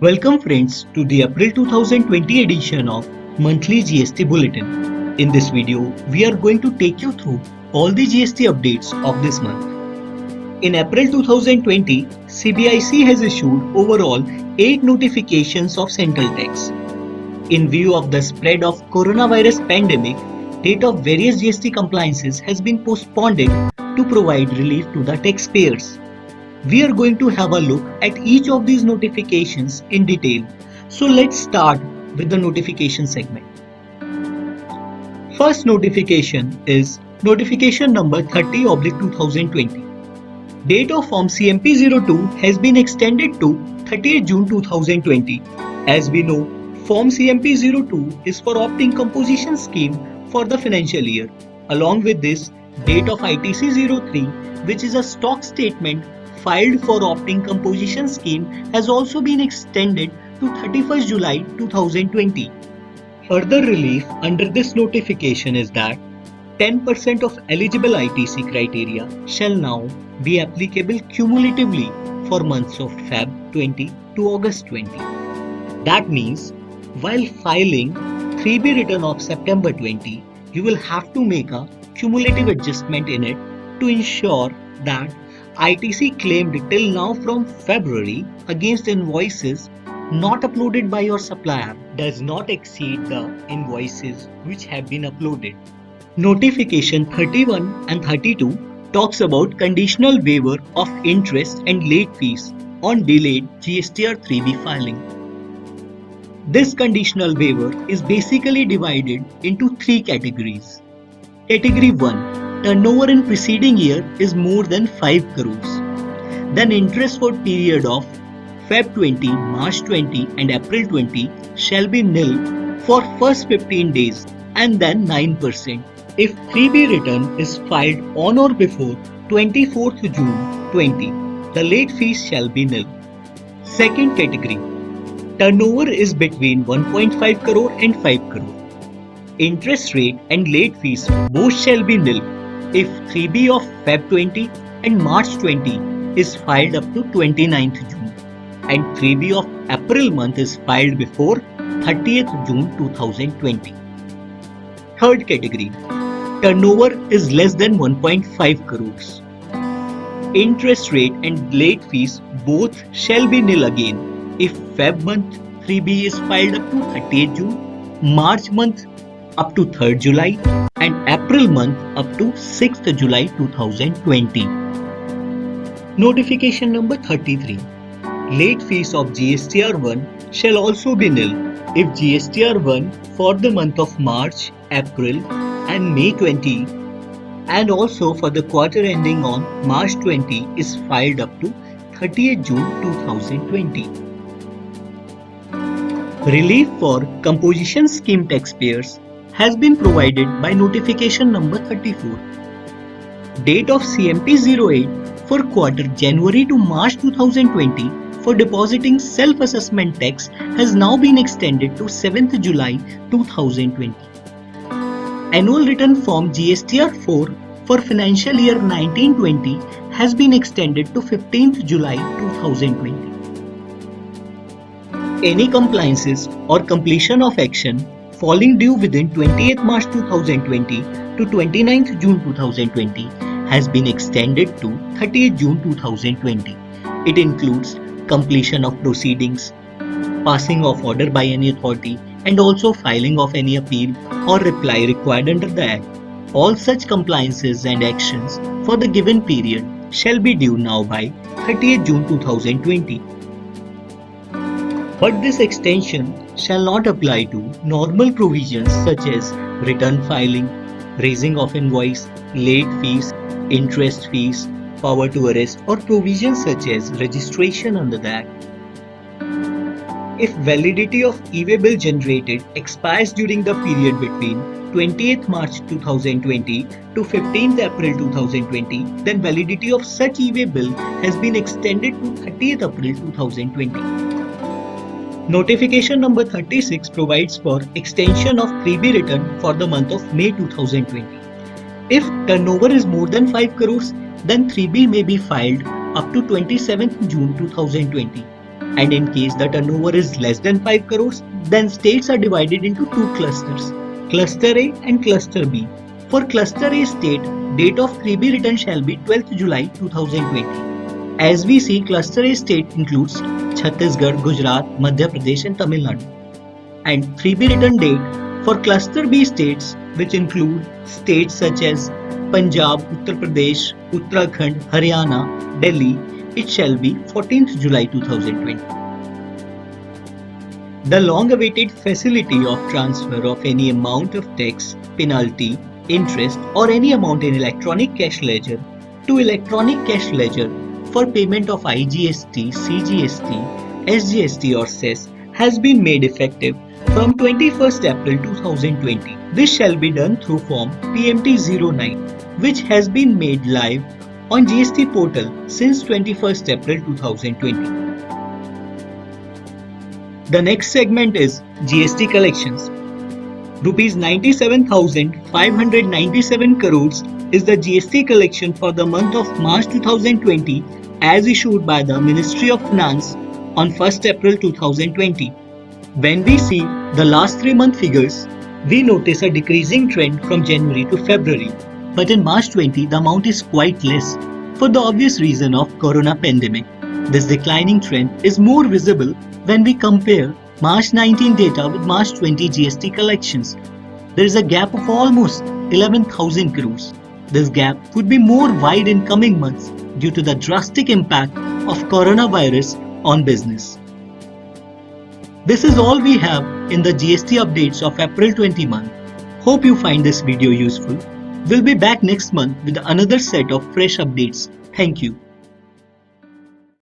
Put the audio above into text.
Welcome friends to the April 2020 edition of Monthly GST Bulletin. In this video, we are going to take you through all the GST updates of this month. In April 2020, CBIC has issued overall 8 notifications of central tax. In view of the spread of coronavirus pandemic, date of various GST compliances has been postponed to provide relief to the taxpayers. We are going to have a look at each of these notifications in detail. So let's start with the notification segment. First notification is notification number 30/2020. Date of Form CMP02 has been extended to 30th June 2020. As we know, Form CMP02 is for opting composition scheme for the financial year. Along with this, date of ITC03, which is a stock statement filed for opting composition scheme, has also been extended to 31st July 2020. Further relief under this notification is that 10% of eligible ITC criteria shall now be applicable cumulatively for months of Feb 20 to August 20. That means while filing 3B return of September 20, you will have to make a cumulative adjustment in it to ensure that ITC claimed till now from February against invoices not uploaded by your supplier does not exceed the invoices which have been uploaded. Notification 31 and 32 talks about conditional waiver of interest and late fees on delayed GSTR 3B filing. This conditional waiver is basically divided into 3 categories. Category 1. Turnover in preceding year is more than 5 crores. Then interest for period of Feb 20, March 20 and April 20 shall be nil for first 15 days and then 9% if 3B return is filed on or before 24th June 20. The late fees shall be nil. Second category. Turnover is between 1.5 crore and 5 crore. Interest rate and late fees both shall be nil if 3B of Feb 20 and March 20 is filed up to 29th June and 3B of April month is filed before 30th June 2020. Third category. Turnover is less than 1.5 crores. Interest rate and late fees both shall be nil again if Feb month 3B is filed up to 30th June, March month up to 3rd July and April month up to 6th July 2020. Notification number 33. Late fees of GSTR1 shall also be nil if GSTR1 for the month of March, April and May 20 and also for the quarter ending on March 20 is filed up to 30th June 2020. Relief for composition scheme taxpayers has been provided by notification number 34. Date of CMP08 for quarter January to March 2020 for depositing self-assessment tax has now been extended to 7th July 2020. Annual return form GSTR4 for financial year 1920 has been extended to 15th July 2020. Any compliances or completion of action falling due within 28th March 2020 to 29th June 2020 has been extended to 30th June 2020. It includes completion of proceedings, passing of order by any authority, and also filing of any appeal or reply required under the Act. All such compliances and actions for the given period shall be due now by 30th June 2020. But this extension shall not apply to normal provisions such as return filing, raising of invoice, late fees, interest fees, power to arrest or provisions such as registration under the Act. If validity of e-way bill generated expires during the period between 20th March 2020 to 15th April 2020, then validity of such e-way bill has been extended to 30th April 2020. Notification number 36 provides for extension of 3B return for the month of May 2020. If turnover is more than 5 crores, then 3B may be filed up to 27th June 2020. And in case the turnover is less than 5 crores, then states are divided into two clusters, Cluster A and Cluster B. For Cluster A state, date of 3B return shall be 12th July 2020. As we see, Cluster A state includes Chhattisgarh, Gujarat, Madhya Pradesh and Tamil Nadu. And 3B return date for Cluster B states, which include states such as Punjab, Uttar Pradesh, Uttarakhand, Haryana, Delhi, it shall be 14th July 2020. The long-awaited facility of transfer of any amount of tax, penalty, interest or any amount in electronic cash ledger to electronic cash ledger for payment of IGST, CGST, SGST or cess has been made effective from 21st April 2020. This shall be done through Form PMT09, which has been made live on GST portal since 21st April 2020. The next segment is GST collections. Rupees 97,597 crores is the GST collection for the month of March 2020 as issued by the Ministry of Finance on 1st April 2020. When we see the last 3-month figures, we notice a decreasing trend from January to February. But in March 20, the amount is quite less for the obvious reason of Corona pandemic. This declining trend is more visible when we compare March 19 data with March 20 GST collections. There is a gap of almost 11,000 crores. This gap would be more wide in coming months due to the drastic impact of coronavirus on business. This is all we have in the GST updates of April 20 month. Hope you find this video useful. We'll be back next month with another set of fresh updates. Thank you.